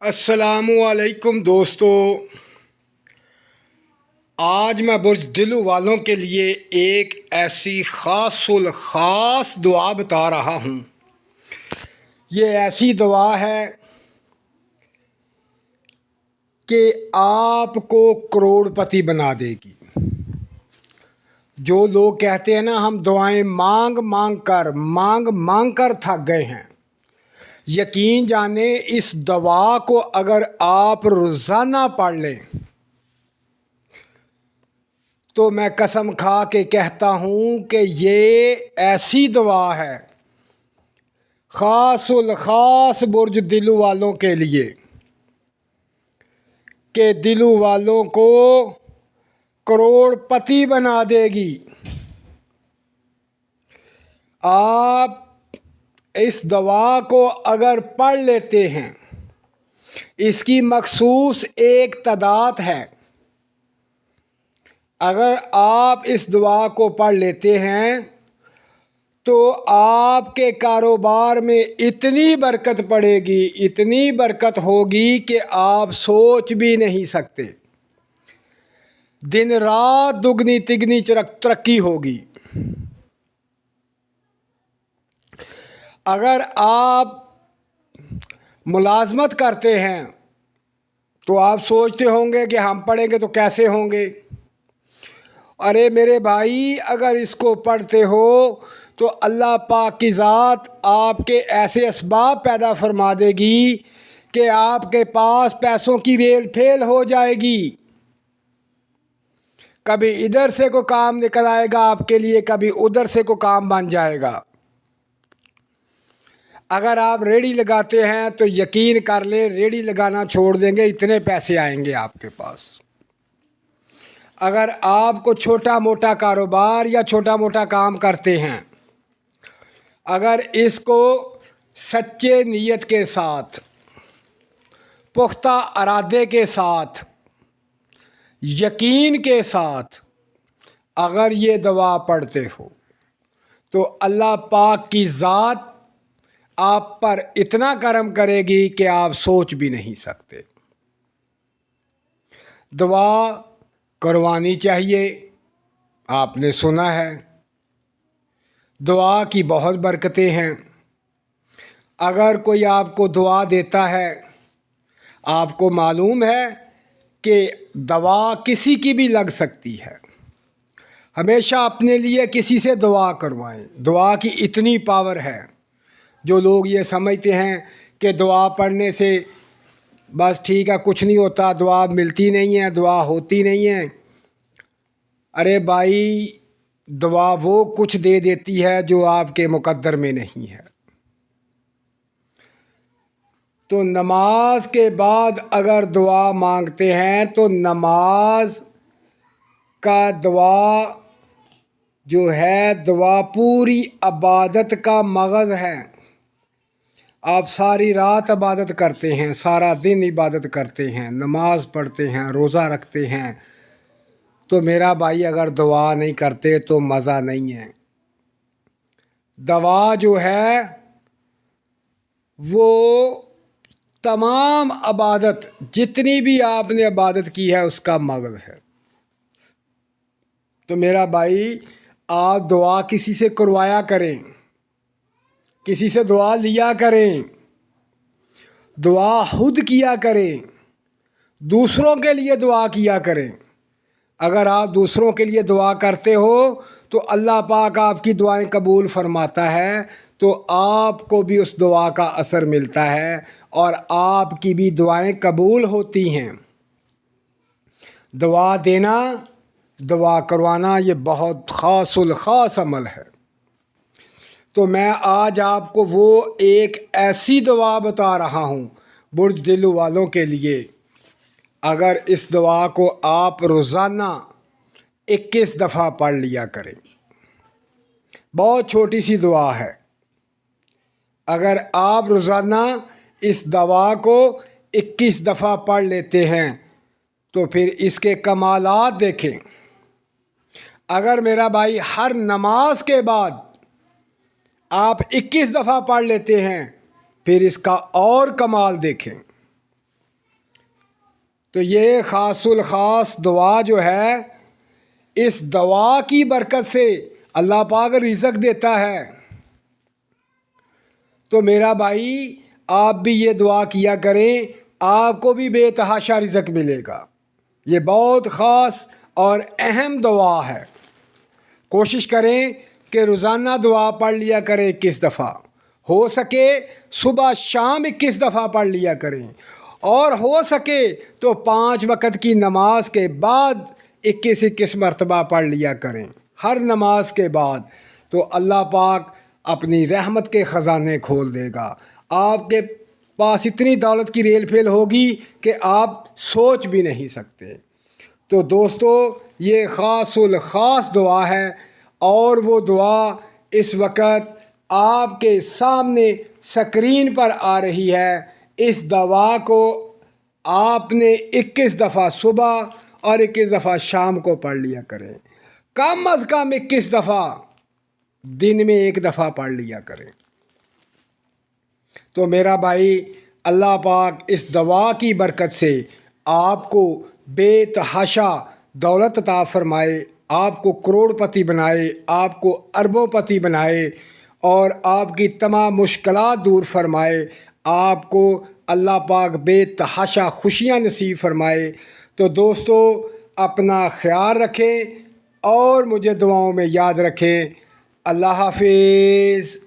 अस्सलामुअलैकुम दोस्तों, आज मैं बुर्ज दिलू वालों के लिए एक ऐसी ख़ास दुआ बता रहा हूँ। ये ऐसी दुआ है कि आपको करोड़पति बना देगी। जो लोग कहते हैं ना, हम दुआएं मांग मांग कर थक गए हैं, यकीन जाने इस दवा को अगर आप रोज़ाना पढ़ लें तो मैं कसम खा के कहता हूँ कि ये ऐसी दवा है ख़ास बुर्ज दिलू वालों के लिए कि दिलू वालों को करोड़पति बना देगी। आप इस दवा को अगर पढ़ लेते हैं, इसकी मखसूस एक तादाद है। अगर आप इस दुआ को पढ़ लेते हैं तो आपके कारोबार में इतनी बरकत पड़ेगी, इतनी बरकत होगी कि आप सोच भी नहीं सकते। दिन रात दुगनी तिगनी तरक्की होगी। अगर आप मुलाजमत करते हैं तो आप सोचते होंगे कि हम पढ़ेंगे तो कैसे होंगे। अरे मेरे भाई, अगर इसको पढ़ते हो तो अल्लाह पाक की ज़ात आपके ऐसे असबाब पैदा फरमा देगी कि आपके पास पैसों की रेल फेल हो जाएगी। कभी इधर से को काम निकल आएगा आपके लिए, कभी उधर से को काम बन जाएगा। अगर आप रेड़ी लगाते हैं तो यकीन कर ले, रेड़ी लगाना छोड़ देंगे, इतने पैसे आएंगे आपके पास। अगर आपको छोटा मोटा कारोबार या छोटा मोटा काम करते हैं, अगर इसको सच्चे नीयत के साथ, पुख्ता इरादे के साथ, यकीन के साथ अगर ये दवा पढ़ते हो तो अल्लाह पाक की ज़ात आप पर इतना करम करेगी कि आप सोच भी नहीं सकते। दुआ करवानी चाहिए। आपने सुना है दुआ की बहुत बरकतें हैं। अगर कोई आपको दुआ देता है, आपको मालूम है कि दवा किसी की भी लग सकती है, हमेशा अपने लिए किसी से दुआ करवाएं। दुआ की इतनी पावर है। जो लोग ये समझते हैं कि दुआ पढ़ने से बस ठीक है, कुछ नहीं होता, दुआ मिलती नहीं है, दुआ होती नहीं है। अरे भाई, दुआ वो कुछ दे देती है जो आपके मुकद्दर में नहीं है। तो नमाज के बाद अगर दुआ मांगते हैं तो नमाज का दुआ जो है, दुआ पूरी इबादत का मगज़ है। आप सारी रात इबादत करते हैं, सारा दिन इबादत करते हैं, नमाज पढ़ते हैं, रोज़ा रखते हैं, तो मेरा भाई अगर दुआ नहीं करते तो मज़ा नहीं है। दवा जो है वो तमाम इबादत, जितनी भी आपने इबादत की है, उसका मगज़ है। तो मेरा भाई, आप दुआ किसी से करवाया करें, किसी से दुआ लिया करें, दुआ खुद किया करें, दूसरों के लिए दुआ किया करें। अगर आप दूसरों के लिए दुआ करते हो तो अल्लाह पाक आपकी दुआएं कबूल फरमाता है, तो आपको भी उस दुआ का असर मिलता है और आपकी भी दुआएं कबूल होती हैं। दुआ देना, दुआ करवाना, ये बहुत ख़ास अमल है। तो मैं आज आपको वो एक ऐसी दुआ बता रहा हूँ बुर्ज दिलू वालों के लिए। अगर इस दुआ को आप रोज़ाना 21 दफ़ा पढ़ लिया करें, बहुत छोटी सी दुआ है। अगर आप रोज़ाना इस दवा को 21 दफ़ा पढ़ लेते हैं तो फिर इसके कमालात देखें। अगर मेरा भाई हर नमाज के बाद आप 21 दफ़ा पढ़ लेते हैं, फिर इसका और कमाल देखें। تو یہ خاص الخاص دعا جو ہے، اس دعا کی برکت سے اللہ پاک رزق دیتا ہے۔ تو میرا بھائی آپ بھی یہ دعا کیا کریں، آپ کو بھی بے تحاشا رزق ملے گا۔ یہ بہت خاص اور اہم دعا ہے۔ کوشش کریں کہ روزانہ دعا پڑھ لیا کریں 21 دفعہ، ہو سکے صبح شام 21 دفعہ پڑھ لیا کریں، اور ہو سکے تو 5 وقت کی نماز کے بعد 21 مرتبہ پڑھ لیا کریں، ہر نماز کے بعد۔ تو اللہ پاک اپنی رحمت کے خزانے کھول دے گا، آپ کے پاس اتنی دولت کی ریل پھیل ہوگی کہ آپ سوچ بھی نہیں سکتے۔ تو دوستو، یہ خاص الخاص دعا ہے، اور وہ دعا اس وقت آپ کے سامنے سکرین پر آ رہی ہے۔ اس دعا کو آپ نے 21 دفعہ صبح اور 21 دفعہ شام کو پڑھ لیا کریں، کم از کم 21 دفعہ، دن میں 1 دفعہ پڑھ لیا کریں۔ تو میرا بھائی، اللہ پاک اس دعا کی برکت سے آپ کو بے تحاشا دولت عطا فرمائے، آپ کو کروڑ پتی بنائے، آپ کو اربوں پتی بنائے، اور آپ کی تمام مشکلات دور فرمائے، آپ کو اللہ پاک بے تحاشا خوشیاں نصیب فرمائے۔ تو دوستو، اپنا خیال رکھیں اور مجھے دعاؤں میں یاد رکھیں۔ اللہ حافظ۔